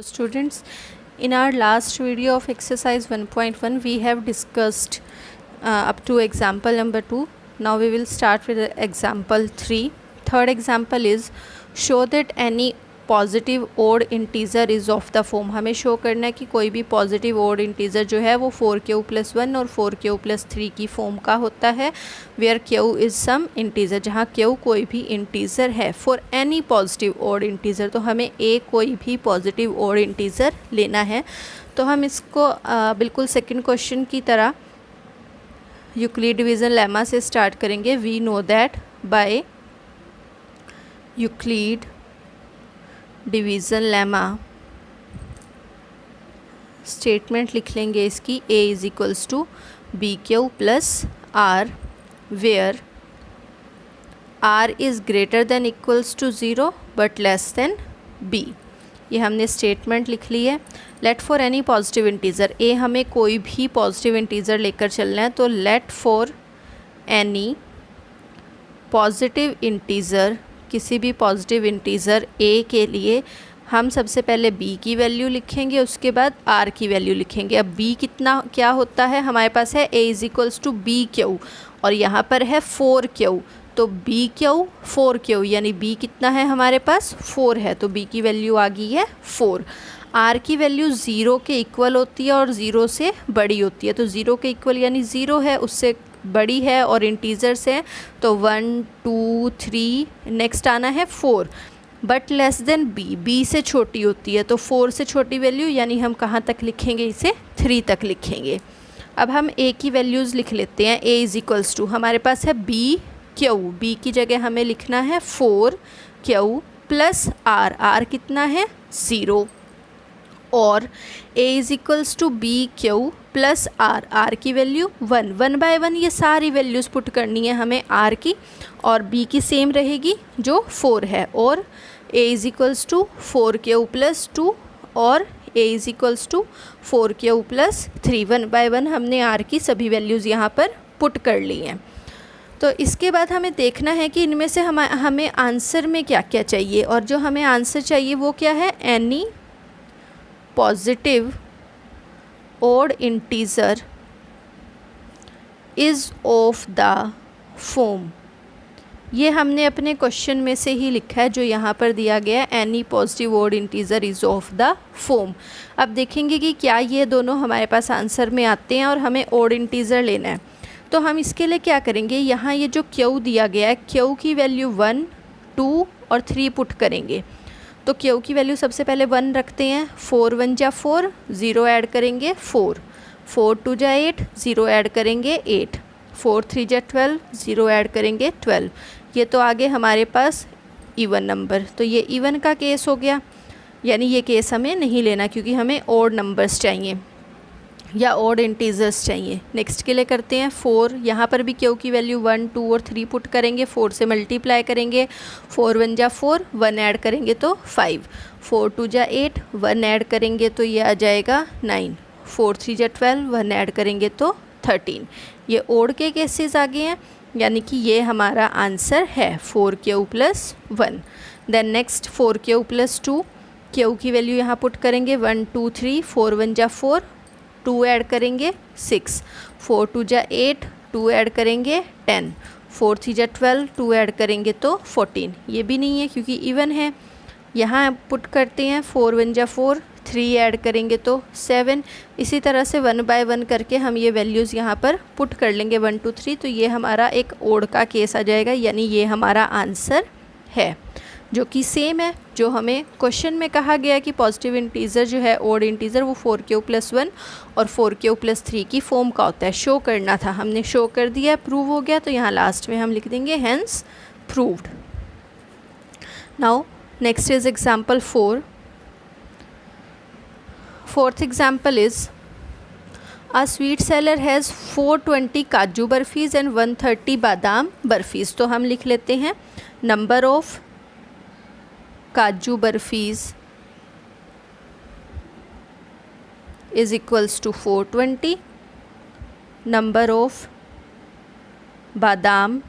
Students, in our last video of exercise 1.1 we have discussed up to example number 2. Now we will start with example 3. Third example is show that any positive odd integer is of the form. हमें show करना है कि कोई भी positive odd integer जो है वो 4q+1 और 4q+3 की फॉर्म का होता है, where q is some integer, जहाँ q कोई भी इंटीज़र है. For any positive odd integer, तो हमें a कोई भी पॉजिटिव ओड इंटीज़र लेना है. तो हम इसको बिल्कुल सेकंड क्वेश्चन की तरह यूक्लिड डिवीज़न लेमा से स्टार्ट करेंगे. We know that by Euclid division lemma statement लिख लेंगे इसकी. a is equals to B Q plus r, where r is greater than equals to 0 but less than b. ये हमने statement लिख ली है. Let for any positive integer, a हमें कोई भी पॉजिटिव इंटीज़र लेकर चलना है, तो let for any positive integer, किसी भी पॉजिटिव इंटीज़र a के लिए हम सबसे पहले b की वैल्यू लिखेंगे, उसके बाद r की वैल्यू लिखेंगे. अब b कितना क्या होता है, हमारे पास है a is equals to B q और यहाँ पर है 4q, तो बी क्यू 4q यानी b कितना है हमारे पास 4 है, तो b की वैल्यू आ गई है 4. r की वैल्यू 0 के इक्वल होती है और 0 से बड़ी होती है, तो 0 के इक्वल यानी 0 है, उससे बड़ी है और इंटीज़र्स हैं तो 1 2 3, नेक्स्ट आना है 4, बट लेस देन b से छोटी होती है, तो 4 से छोटी वैल्यू यानी हम कहाँ तक लिखेंगे, इसे 3 तक लिखेंगे. अब हम a की वैल्यूज़ लिख लेते हैं. a इज़ इक्वल्स टू हमारे पास है b की जगह हमें लिखना है 4q प्लस r कितना है 0, और a is equals to B Q plus r की वैल्यू 1 बाय 1 ये सारी वैल्यूज़ पुट करनी है हमें r की, और b की सेम रहेगी जो 4 है, और a is equals to 4q plus 2 और a is equals to 4q plus 3. 1 by 1 हमने r की सभी वैल्यूज़ यहाँ पर पुट कर ली हैं. तो इसके बाद हमें देखना है कि इनमें से हमें आंसर में क्या क्या चाहिए, और जो हमें आंसर चाहिए वो क्या है, any positive odd integer is of the form. ये हमने अपने क्वेश्चन में से ही लिखा है जो यहाँ पर दिया गया है, any positive odd integer is of the form. अब देखेंगे कि क्या ये दोनों हमारे पास आंसर में आते हैं और हमें ओड इंटीज़र लेना है. तो हम इसके लिए क्या करेंगे, यहाँ ये जो q दिया गया है, q की वैल्यू 1 2 और 3 पुट करेंगे. तो q की वैल्यू सबसे पहले 1 रखते हैं, 4 1 जा 4, 0 ऐड करेंगे 4, 4 2 जा 8, 0 ऐड करेंगे 8, 4 3 जा 12, 0 ऐड करेंगे 12. ये तो आगे हमारे पास इवन नंबर, तो ये इवन का केस हो गया, यानी ये केस हमें नहीं लेना क्योंकि हमें ओड नंबर्स चाहिए या ओड इंटीज़र्स चाहिए. नेक्स्ट के लिए करते हैं 4, यहाँ पर भी q की वैल्यू 1 2 और 3 पुट करेंगे, 4 से मल्टीप्लाई करेंगे, 4 1 जा 4, 1 ऐड करेंगे तो 5, 4 2 जा 8, 1 ऐड करेंगे तो ये आ जाएगा 9, 4 3 जा 12, 1 ऐड करेंगे तो 13. ये ओड के केसेस आ गए हैं, यानी कि ये हमारा आंसर है 4q plus 1. Then next 4q plus 2, q की वैल्यू यहाँ पुट करेंगे 1 2 3, 4 1 जा 4, 2 ऐड करेंगे 6, 4 2 जा 8, 2 ऐड करेंगे 10, 4 3 जा 12, 2 ऐड करेंगे तो 14. ये भी नहीं है क्योंकि इवन है. यहाँ पुट करते हैं 4 1 जा 4, 3 ऐड करेंगे तो 7. इसी तरह से 1 बाय 1 करके हम ये वैल्यूज़ यहाँ पर पुट कर लेंगे 1 2 3, तो ये हमारा एक ओड का केस आ जाएगा, यानी ये हमारा आंसर है, जो कि सेम है जो हमें क्वेश्चन में कहा गया कि पॉजिटिव इंटीज़र जो है ओड इंटीज़र वो 4q प्लस 1 और 4q प्लस 3 की फॉर्म का होता है. शो करना था, हमने शो कर दिया, प्रूव हो गया, तो यहाँ लास्ट में हम लिख देंगे hence proved. Now next is example 4. Fourth example is a sweet seller has 420 काजू बर्फ़ीज़ एंड 130 बादाम बर्फ़ीज़. तो हम लिख लेते हैं number of kaju barfis is equals to 420, number of badam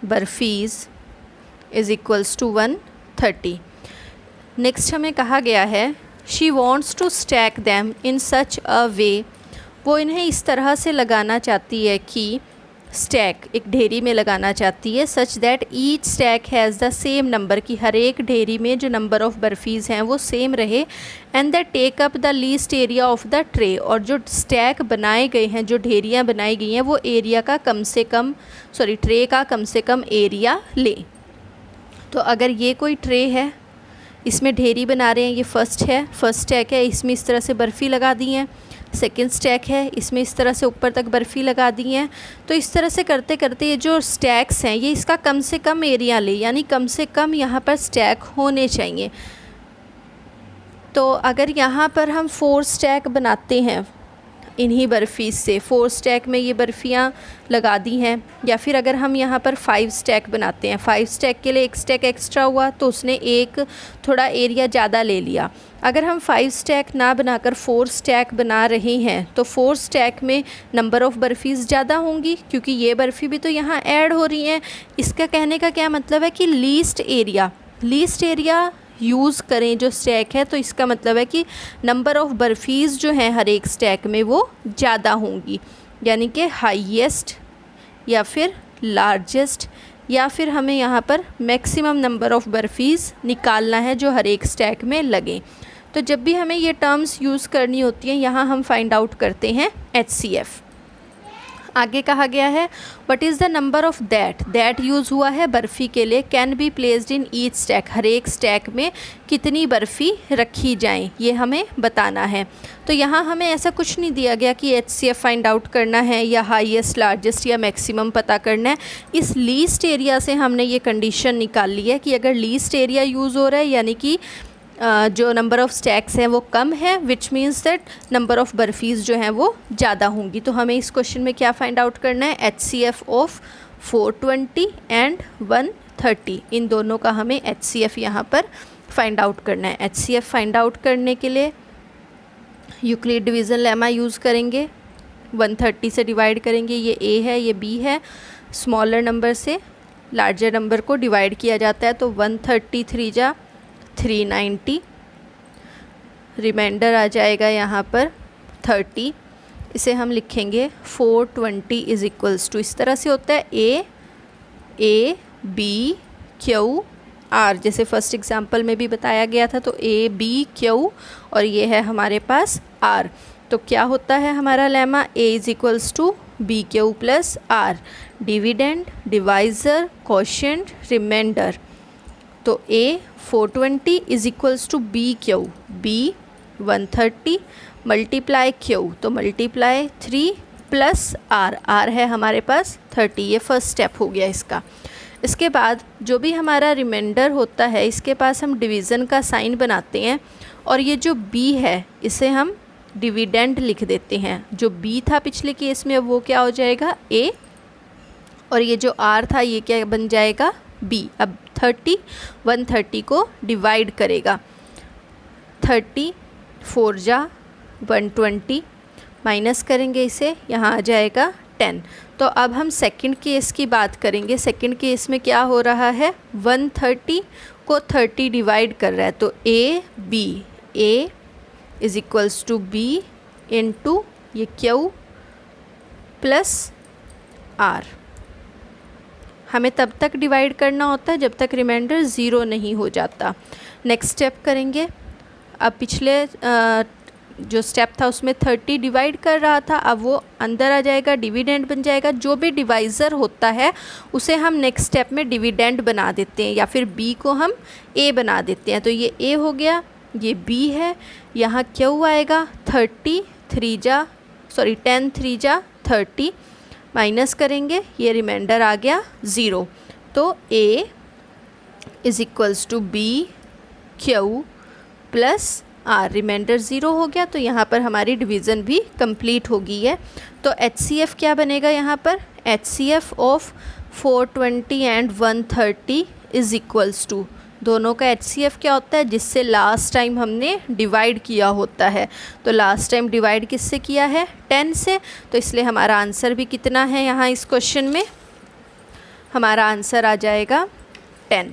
barfis is equals to 130. Next हमें कहा गया है she wants to stack them in such a way, वो इन्हें इस तरह से लगाना चाहती है कि स्टैक एक ढेरी में लगाना चाहती है, such that each stack has the same number, कि हर एक ढेरी में जो नंबर ऑफ़ बर्फ़ीज़ हैं वो सेम रहे, and that take up the least area of the tray, और जो स्टैक बनाए गए हैं, जो ढेरियाँ बनाई गई हैं, वो एरिया का कम से कम ट्रे का कम से कम एरिया ले। तो अगर ये कोई ट्रे है, इसमें ढेरी बना रहे हैं, ये फर्स्ट स्टैक है, इसमें इस तरह से बर्फ़ी लगा दी हैं, सेकंड स्टैक है, इसमें इस तरह से ऊपर तक बर्फ़ी लगा दी हैं। तो इस तरह से करते करते ये जो स्टैक्स हैं ये इसका कम से कम एरिया ले, यानी कम से कम यहाँ पर स्टैक होने चाहिए। तो अगर यहाँ पर हम 4 स्टैक बनाते हैं इन्हीं बर्फ़ी से, 4 स्टैक में ये बर्फ़ियाँ लगा दी हैं, या फिर अगर हम यहाँ पर 5 स्टैक बनाते हैं, 5 स्टैक के लिए एक स्टैक एक्स्ट्रा हुआ तो उसने एक थोड़ा एरिया ज़्यादा ले लिया। अगर हम 5 स्टैक ना बनाकर 4 स्टैक बना रहे हैं तो 4 स्टैक में नंबर ऑफ़ बर्फ़ीज़ ज़्यादा होंगी, क्योंकि ये बर्फ़ी भी तो यहाँ ऐड हो रही हैं। इसका कहने का क्या मतलब है कि लीस्ट एरिया यूज़ करें जो स्टैक है, तो इसका मतलब है कि नंबर ऑफ़ बर्फ़ीज़ जो हैं हर एक स्टैक में वो ज़्यादा होंगी, यानी कि हाईएस्ट या फिर लार्जेस्ट, या फिर हमें यहाँ पर मैक्सिमम नंबर ऑफ़ बर्फ़ीज़ निकालना है जो हर एक स्टैक में लगें। तो जब भी हमें ये टर्म्स यूज़ करनी होती हैं, यहाँ हम फाइंड आउट करते हैं HCF। आगे कहा गया है what is the number of that use हुआ है बर्फ़ी के लिए, can be placed in each stack, हर एक स्टैक में कितनी बर्फ़ी रखी जाए ये हमें बताना है। तो यहाँ हमें ऐसा कुछ नहीं दिया गया कि HCF फाइंड आउट करना है या हाईएस्ट, लार्जेस्ट या मैक्सिमम पता करना है। इस लीस्ट एरिया से हमने ये कंडीशन निकाल ली है कि अगर लीस्ट एरिया यूज़ हो रहा है, यानी कि जो नंबर ऑफ़ स्टैक्स हैं वो कम है, which means that number of barfis जो हैं वो ज़्यादा होंगी। तो हमें इस क्वेश्चन में क्या फाइंड आउट करना है, HCF ऑफ 420 एंड 130, इन दोनों का हमें HCF यहाँ पर फाइंड आउट करना है। HCF फाइंड आउट करने के लिए यूक्लिड डिवीज़न लेमा यूज़ करेंगे, 130 से डिवाइड करेंगे, ये A है ये B है, स्मॉलर नंबर से लार्जर नंबर को डिवाइड किया जाता है, तो 133 जा 390, रिमाइंडर आ जाएगा यहाँ पर 30, इसे हम लिखेंगे 420 इज़ इक्वल्स टू, इस तरह से होता है A B Q R, जैसे फर्स्ट एग्जांपल में भी बताया गया था। तो A B Q और ये है हमारे पास R, तो क्या होता है हमारा lemma, A is equals to B Q plus R, dividend, divisor, quotient, remainder. तो A 420 is equals to B Q, B 130 multiply Q, तो मल्टीप्लाई 3 प्लस R है हमारे पास 30, ये फर्स्ट स्टेप हो गया इसका। इसके बाद जो भी हमारा रिमाइंडर होता है इसके पास हम डिवीज़न का साइन बनाते हैं, और ये जो B है इसे हम डिविडेंड लिख देते हैं। जो B था पिछले केस में अब वो क्या हो जाएगा A, और ये जो R था ये क्या बन जाएगा B। अब 130 को डिवाइड करेगा, 30 4 जा 120, माइनस करेंगे इसे, यहाँ आ जाएगा 10। तो अब हम सेकंड केस की बात करेंगे। सेकंड केस में क्या हो रहा है, 130 को 30 डिवाइड कर रहा है, तो A is equals to B into ये Q प्लस R। हमें तब तक डिवाइड करना होता है जब तक रिमाइंडर ज़ीरो नहीं हो जाता। नेक्स्ट स्टेप करेंगे। अब पिछले जो स्टेप था उसमें 30 डिवाइड कर रहा था, अब वो अंदर आ जाएगा, डिविडेंड बन जाएगा। जो भी डिवाइज़र होता है उसे हम नेक्स्ट स्टेप में डिविडेंड बना देते हैं, या फिर B को हम A बना देते हैं। तो ये A हो गया, ये B है, यहाँ Q आएगा 10 3 जा 30, माइनस करेंगे, ये रिमाइंडर आ गया 0। तो A is equals to B Q plus R, remainder 0 हो गया। तो यहाँ पर हमारी डिवीज़न भी कंप्लीट हो गई है। तो HCF क्या बनेगा यहाँ पर, HCF of 420 and 130 is equals to, दोनों का HCF क्या होता है, जिससे लास्ट टाइम हमने डिवाइड किया होता है। तो लास्ट टाइम डिवाइड किससे किया है, 10 से, तो इसलिए हमारा आंसर भी कितना है यहाँ इस क्वेश्चन में, हमारा आंसर आ जाएगा 10।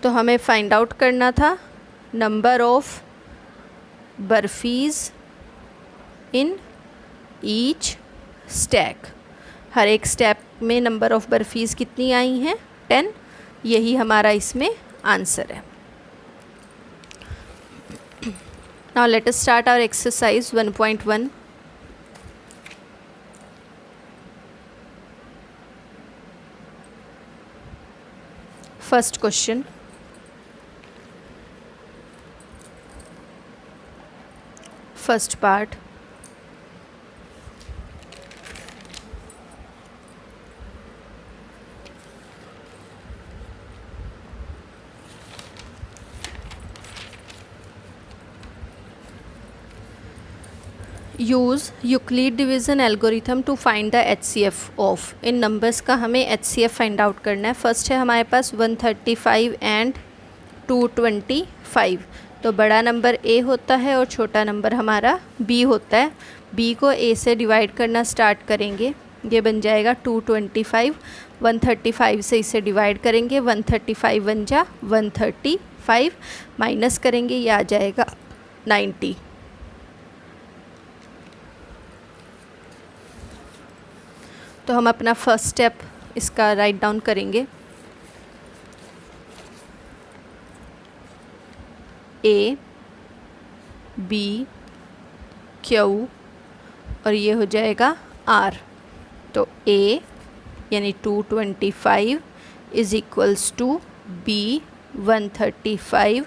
तो हमें फाइंड आउट करना था number of barfis in each stack. हर एक स्टेप में नंबर ऑफ़ बर्फीज़ कितनी आई हैं? 10। यही हमारा इसमें आंसर है। Now let us start our exercise 1.1। First question, first part, use Euclid division algorithm to find the HCF of. इन नंबर्स का हमें HCF फाइंड आउट करना है। फर्स्ट है हमारे पास 135 एंड 225। तो बड़ा नंबर A होता है और छोटा नंबर हमारा B होता है। B को A से डिवाइड करना स्टार्ट करेंगे, ये बन जाएगा 225। 135 से इसे डिवाइड करेंगे, 135 बन जा 135, माइनस करेंगे, ये आ जाएगा 90। तो हम अपना फर्स्ट स्टेप इसका राइट डाउन करेंगे। A, B, Q और ये हो जाएगा R। तो A यानी 225 is equals to B 135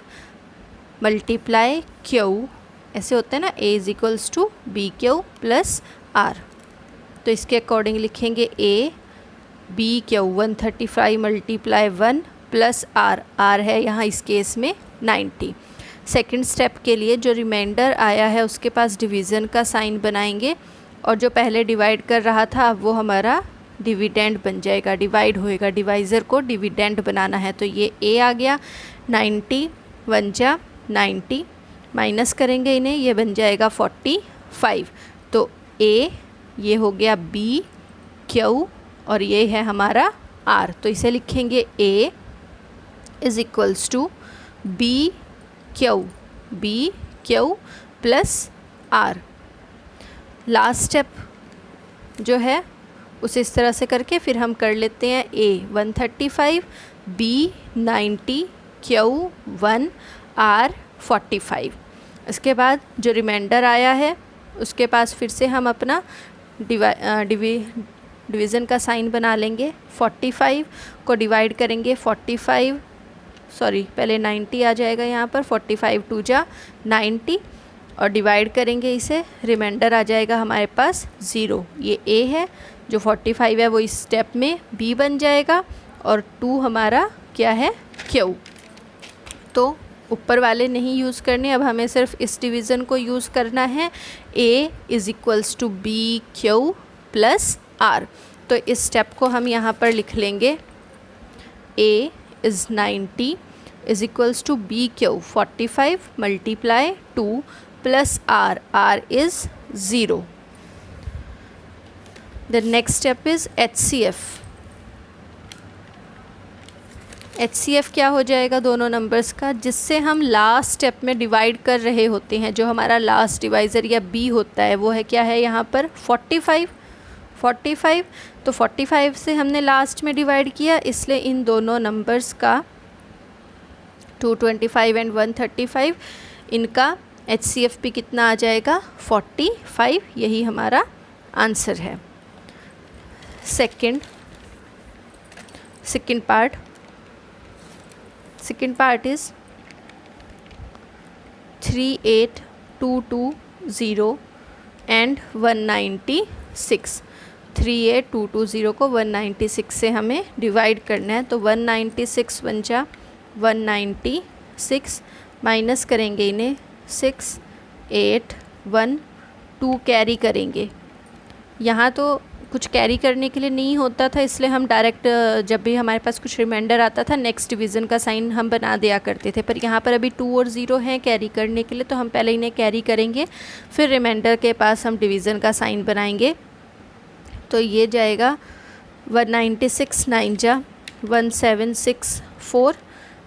multiply Q। ऐसे होता है ना, A is equals to B Q plus R। तो इसके अकॉर्डिंग लिखेंगे A B Q 135 multiply 1 plus R है यहाँ इस केस में 90। सेकंड स्टेप के लिए जो रिमाइंडर आया है उसके पास डिवीज़न का साइन बनाएंगे और जो पहले डिवाइड कर रहा था वो हमारा डिविडेंड बन जाएगा, डिवाइड होएगा। डिवाइज़र को डिविडेंड बनाना है, तो ये A आ गया 90, 1 जा 90, माइनस करेंगे इन्हें, ये बन जाएगा 45। तो A ये हो गया B Q और ये है हमारा R। तो इसे लिखेंगे A is equals to B Q plus R। Last step जो है उसे इस तरह से करके फिर हम कर लेते हैं A 135, B 90, Q 1, R 45। इसके बाद जो रिमाइंडर आया है उसके पास फिर से हम अपना डिवीज़न का साइन बना लेंगे। 45 को डिवाइड करेंगे, 45 सॉरी पहले 90 आ जाएगा यहाँ पर, 45 2 जा 90 और डिवाइड करेंगे इसे, रिमाइंडर आ जाएगा हमारे पास 0। ये A है, जो 45 है वो इस स्टेप में B बन जाएगा और 2 हमारा क्या है Q। तो ऊपर वाले नहीं यूज़ करने, अब हमें सिर्फ इस डिवीज़न को यूज़ करना है। A is equals to B Q plus R। तो इस स्टेप को हम यहाँ पर लिख लेंगे। A is 90 is equals to B Q 45 multiply 2 plus R is 0। The next step is HCF। HCF क्या हो जाएगा दोनों नंबर्स का, जिससे हम लास्ट स्टेप में डिवाइड कर रहे होते हैं। जो हमारा लास्ट डिवाइज़र या B होता है वो है क्या है यहाँ पर 45। तो 45 से हमने लास्ट में डिवाइड किया, इसलिए इन दोनों नंबर्स का 225 एंड 135 इनका HCF भी कितना आ जाएगा 45। यही हमारा आंसर है। Second part is 38220 and 196। 38220 को 196 से हमें डिवाइड करना है। तो 196 बन जा 196, माइनस करेंगे इन्हें 6 8 1 2 कैरी करेंगे। यहाँ तो कुछ कैरी करने के लिए नहीं होता था, इसलिए हम डायरेक्ट जब भी हमारे पास कुछ रिमाइंडर आता था नेक्स्ट डिवीज़न का साइन हम बना दिया करते थे। पर यहाँ पर अभी 2 और 0 हैं कैरी करने के लिए, तो हम पहले इन्हें कैरी करेंगे, फिर रिमाइंडर के पास हम डिवीज़न का साइन बनाएंगे। तो ये जाएगा 196 9 जा 1764,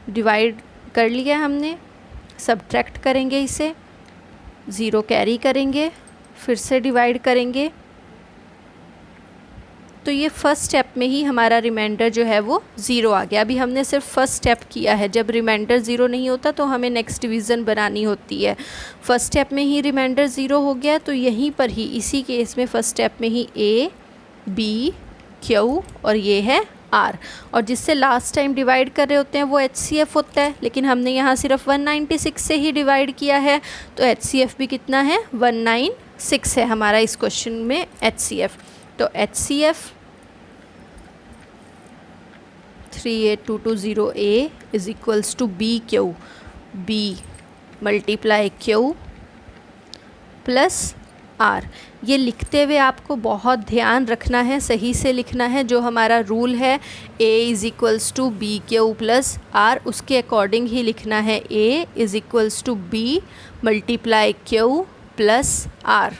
डिवाइड कर लिया हमने सब्ट्रैक्ट करेंगे इसे, 0 कैरी करेंगे, फिर से डिवाइड करेंगे, तो ये फर्स्ट स्टेप में ही हमारा रिमाइंडर जो है वो 0 आ गया। अभी हमने सिर्फ फर्स्ट स्टेप किया है, जब रिमाइंडर 0 नहीं होता तो हमें नेक्स्ट डिवीज़न बनानी होती है। फर्स्ट स्टेप में ही रिमाइंडर 0 हो गया, तो यहीं पर ही इसी केस में फर्स्ट स्टेप में ही A, B, Q और ये है R, और जिससे लास्ट टाइम डिवाइड कर रहे होते हैं वो HCF होता है, लेकिन हमने यहाँ सिर्फ 196 से ही डिवाइड किया है, तो HCF भी कितना है, 196 है हमारा इस क्वेश्चन में HCF। तो HCF 38220A is equals to BQ, B multiply Q plus R। ये लिखते हुए आपको बहुत ध्यान रखना है, सही से लिखना है। जो हमारा रूल है A is equals to BQ plus R, उसके अकॉर्डिंग ही लिखना है। A is equals to B multiply Q plus R।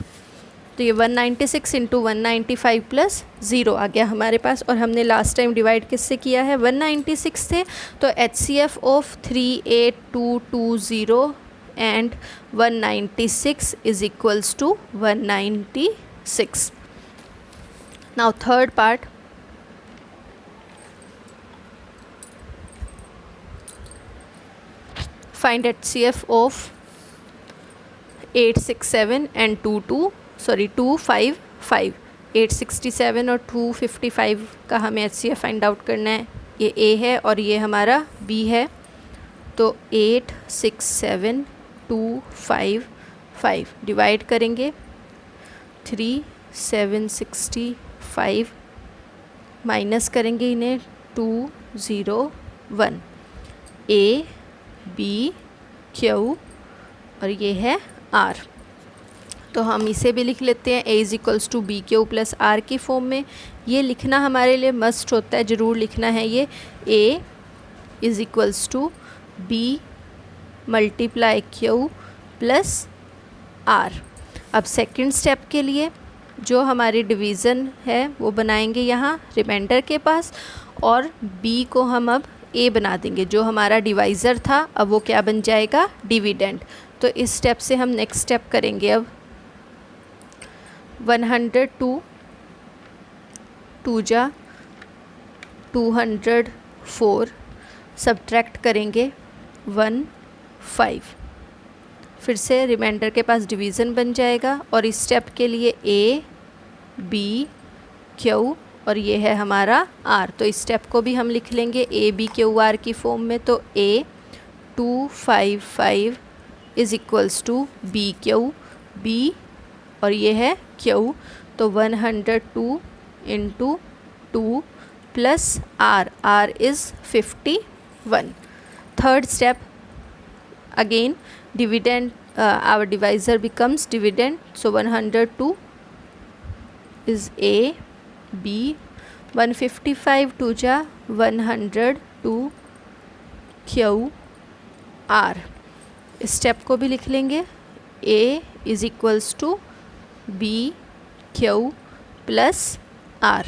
तो ये 196 इंटू 195 प्लस 0 आ गया हमारे पास, और हमने लास्ट टाइम डिवाइड किससे किया है, 196 से। तो HCF of 38220 and 196 is equals to 196। Now third part, find HCF of 867 and 255। 867 और 255 का हमें HCF फाइंड आउट करना है। ये A है और ये हमारा B है, तो 867,255 डिवाइड करेंगे 3765, माइनस करेंगे इन्हें 201, A, B, Q और ये है R। तो हम इसे भी लिख लेते हैं, A is equals to BQ plus R की फॉर्म में। ये लिखना हमारे लिए मस्ट होता है, ज़रूर लिखना है ये। A is equals to B multiply Q plus R। अब सेकंड स्टेप के लिए जो हमारी डिवीज़न है वो बनाएंगे यहाँ रिमाइंडर के पास, और B को हम अब A बना देंगे। जो हमारा डिवाइज़र था अब वो क्या बन जाएगा, डिविडेंड। तो इस स्टेप से हम नेक्स्ट स्टेप करेंगे। अब 102 2 जा 204, सब्ट्रैक्ट करेंगे 15, फिर से रिमाइंडर के पास डिवीज़न बन जाएगा। और इस स्टेप के लिए A, B, Q और ये है हमारा R। तो इस स्टेप को भी हम लिख लेंगे A, B, Q, R की फॉर्म में। तो A 255 is equals to BQ, B और ये है Q, तो 102 into 2 plus R is 51। Third step, again dividend, our divisor becomes dividend, so 102 is A, B, 155 2 जा 102 Q, R। स्टेप को भी लिख लेंगे, A is equals to B Q plus R।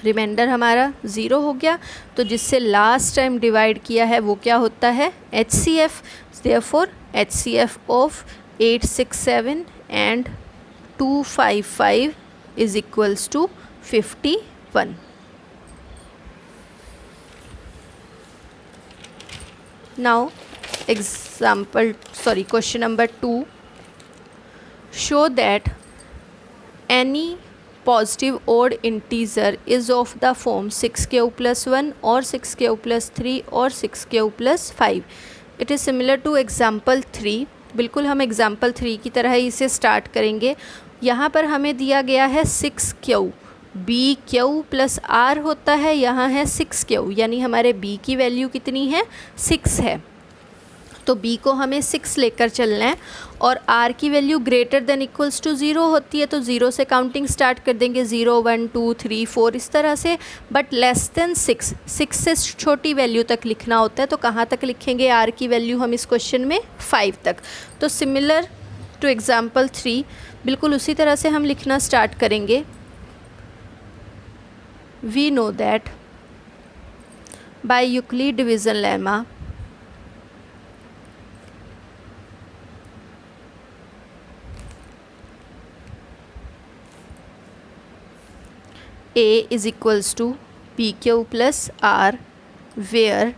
Remainder हमारा 0 हो गया, तो जिससे लास्ट टाइम डिवाइड किया है वो क्या होता है, HCF। Therefore HCF of 867 and 255 is equals to 51। Now question number 2, show that any positive odd integer is of the form 6q plus 1 or 6q plus 3 or 6q plus 5. It is similar to example 3। बिल्कुल हम example 3 की तरह ही इसे start करेंगे। यहाँ पर हमें दिया गया है 6q, BQ प्लस R होता है, यहाँ है 6q, यानी हमारे B की वैल्यू कितनी है, 6 है। तो B को हमें 6 लेकर चलना है, और R की value greater than equals to 0 होती है, तो 0 से काउंटिंग स्टार्ट कर देंगे, 0 1 2 3 4 इस तरह से। बट लेस देन 6 से छोटी वैल्यू तक लिखना होता है, तो कहाँ तक लिखेंगे, R की वैल्यू हम इस क्वेश्चन में 5 तक। तो सिमिलर टू एग्जाम्पल 3, बिल्कुल उसी तरह से हम लिखना स्टार्ट करेंगे। We know that by Euclid division lemma A is equals to PQ plus R, where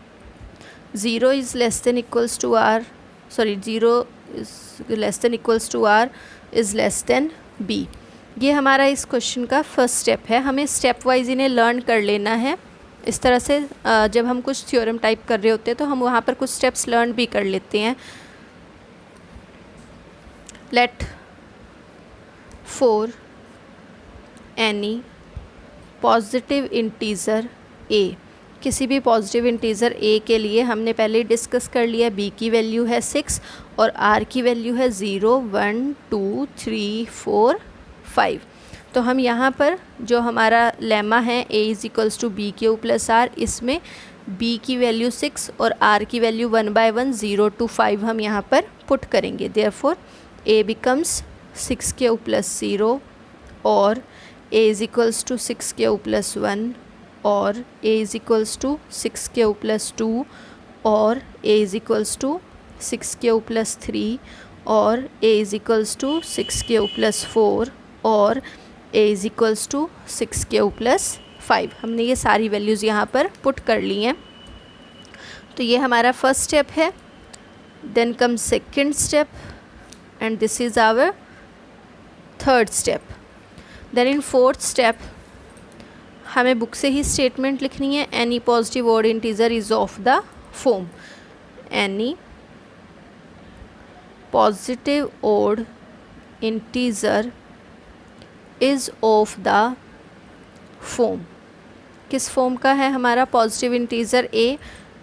0 is less than equals to R, 0 is less than equals to R is less than B। ये हमारा इस question का first step है। हमें step wise इन्हें learn कर लेना है। इस तरह से जब हम कुछ थ्योरम टाइप कर रहे होते हैं तो हम वहाँ पर कुछ स्टेप्स लर्न भी कर लेते हैं। Let for any positive integer a, किसी भी पॉजिटिव इंटीज़र a के लिए हमने पहले डिस्कस कर लिया, b की वैल्यू है 6 और r की वैल्यू है 0, 1, 2, 3, 4, 5। तो हम यहाँ पर जो हमारा लेमा है a is equals to B Q plus r, इसमें b की वैल्यू 6 और r की वैल्यू 1 by 1 0 to 5 हम यहाँ पर पुट करेंगे। Therefore a becomes 6 q plus 0 और a is equals to 6 q plus 1 और a is equals to 6 q plus 2 और a is equals to 6 q plus 3 और a is equals to 6 q plus 4 और a is equals to 6 q plus 5। हमने ये सारी values यहाँ पर put कर ली हैं। तो ये हमारा फर्स्ट स्टेप है। Then come second step and this is our third step. Then in fourth step हमें बुक से ही स्टेटमेंट लिखनी है। Any positive odd integer is of the form, any positive odd integer is of the form. किस form का है हमारा positive integer a?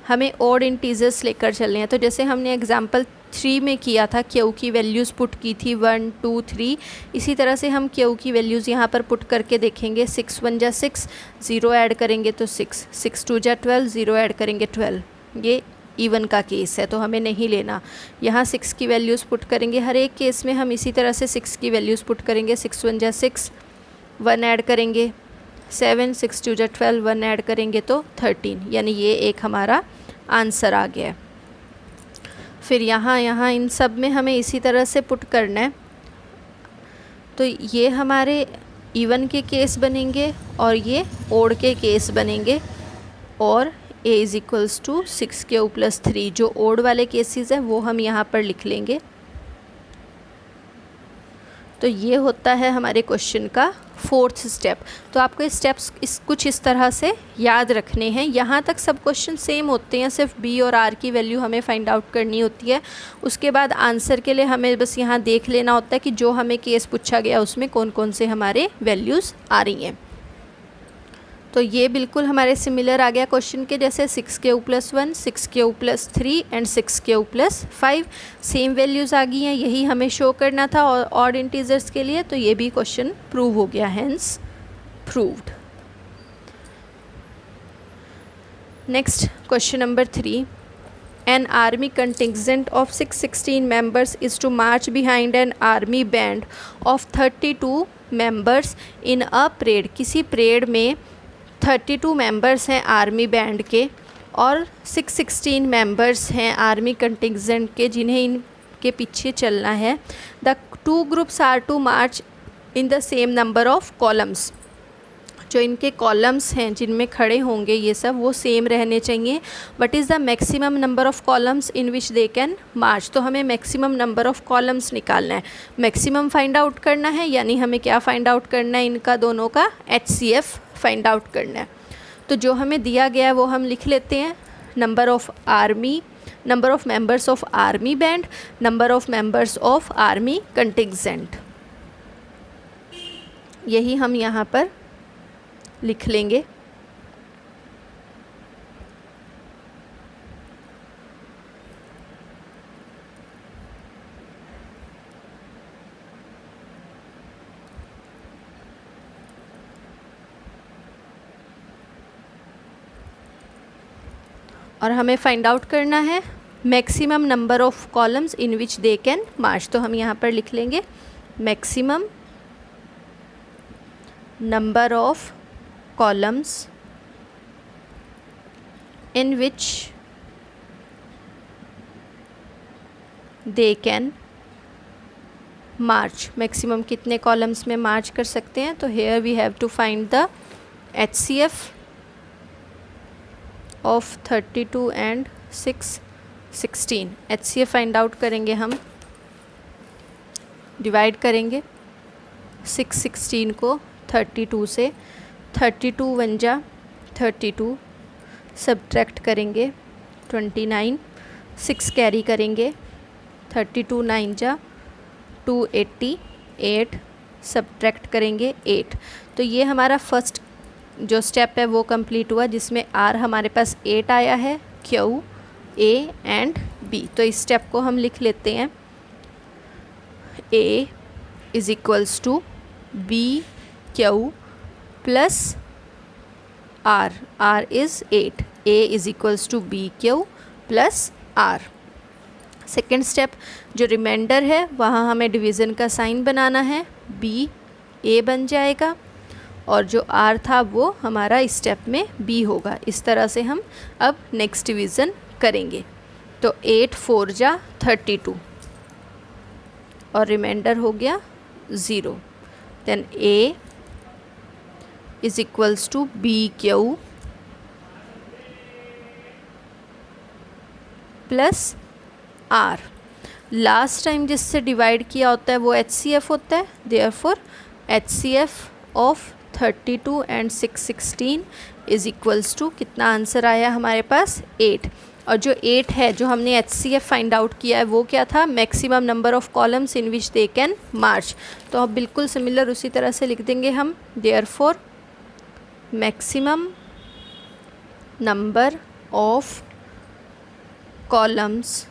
हमें ऑड इंटीज़र्स लेकर चलने हैं। तो जैसे हमने एग्जांपल 3 में किया था, क्यू की वैल्यूज़ पुट की थी 1, 2, 3, इसी तरह से हम क्यू की वैल्यूज़ यहाँ पर पुट करके देखेंगे। 6 1 जा 6, 0 ऐड करेंगे तो 6, 6 2 जा 12, 0 ऐड करेंगे 12। ये इवन का केस है तो हमें नहीं लेना। यहाँ 6 की वैल्यूज़ पुट करेंगे, हर एक केस में हम इसी तरह से 6 की वैल्यूज़ पुट करेंगे। 6 1 जा 6, 1 ऐड करेंगे 7, 6 2 जा 12, 1 ऐड करेंगे तो 13, यानी ये एक हमारा आंसर आ गया। फिर यहाँ इन सब में हमें इसी तरह से पुट करना है। तो ये हमारे इवन के केस बनेंगे और ये ओड के केस बनेंगे और a is equals to 6 q plus 3, जो ओड वाले केसेस हैं वो हम यहाँ पर लिख लेंगे। तो ये होता है हमारे क्वेश्चन का फोर्थ स्टेप। तो आपको स्टेप्स कुछ इस तरह से याद रखने हैं। यहाँ तक सब क्वेश्चन सेम होते हैं, सिर्फ b और r की वैल्यू हमें फाइंड आउट करनी होती है। उसके बाद आंसर के लिए हमें बस यहाँ देख लेना होता है कि जो हमें केस पूछा गया उसमें कौन कौन से हमारे वैल्यूज़ आ रही हैं। तो ये बिल्कुल हमारे सिमिलर आ गया क्वेश्चन के जैसे 6 q plus 1, 6 q plus 3 and 6 q plus 5 same values आ गई हैं। यही हमें शो करना था और ऑड इंटीजर्स के लिए। तो ये भी क्वेश्चन प्रूव हो गया, hence proved. Next question number 3, an army contingent of 616 members is to march behind an army band of 32 members in a parade। किसी परेड में 32 मेंबर्स हैं आर्मी बैंड के और 616 मेंबर्स हैं आर्मी कंटिजेंट के जिन्हें इनके पीछे चलना है। The 2 groups are to march in the same number of columns. जो इनके कॉलम्स हैं जिनमें खड़े होंगे ये सब वो सेम रहने चाहिए। What is the maximum number of columns in which they can march. तो हमें मैक्सिमम नंबर ऑफ कॉलम्स निकालना है, मैक्सिमम फाइंड आउट करना है, यानी हमें क्या फाइंड आउट करना है, इनका दोनों का HCF फाइंड आउट करना है। तो जो हमें दिया गया है वो हम लिख लेते हैं। Number of members of army band, number of members of army contingent, यही हम यहाँ पर लिख लेंगे। और हमें फाइंड आउट करना है maximum number of columns in which they can march. तो हम यहाँ पर लिख लेंगे maximum number of columns in which they can march। Maximum कितने कॉलम्स में मार्च कर सकते हैं। तो here we have to find the HCF of 32 and 6 16। HCF find out करेंगे हम, डिवाइड करेंगे 6 16 को 32 से, 32 1 जा 32, सब्ट्रैक्ट करेंगे 29, 6 कैरी करेंगे, 32 9 जा 288, सब्ट्रैक्ट करेंगे 8। तो ये हमारा फर्स्ट जो स्टेप है वो कंप्लीट हुआ, जिसमें R हमारे पास 8 आया है, Q A एंड B। तो इस स्टेप को हम लिख लेते हैं, A is equals to B Q plus R, R is 8, A is equals to B Q plus R। Second step जो रिमाइंडर है वहाँ हमें डिवीज़न का साइन बनाना है, B A बन जाएगा और जो R था वो हमारा इस स्टेप में B होगा। इस तरह से हम अब नेक्स्ट डिवीज़न करेंगे। तो 8 4 जा 32 और रिमाइंडर हो गया 0। Then A is equals to B Q plus R। Last time जिससे डिवाइड किया होता है वो HCF होता है, therefore HCF of 32 and 6 16 is equals to, कितना आंसर आया हमारे पास 8। और जो 8 है जो हमने HCF फाइंड आउट किया है वो क्या था, maximum number of columns in which they can march. तो अब बिल्कुल सिमिलर उसी तरह से लिख देंगे हम, therefore maximum number of columns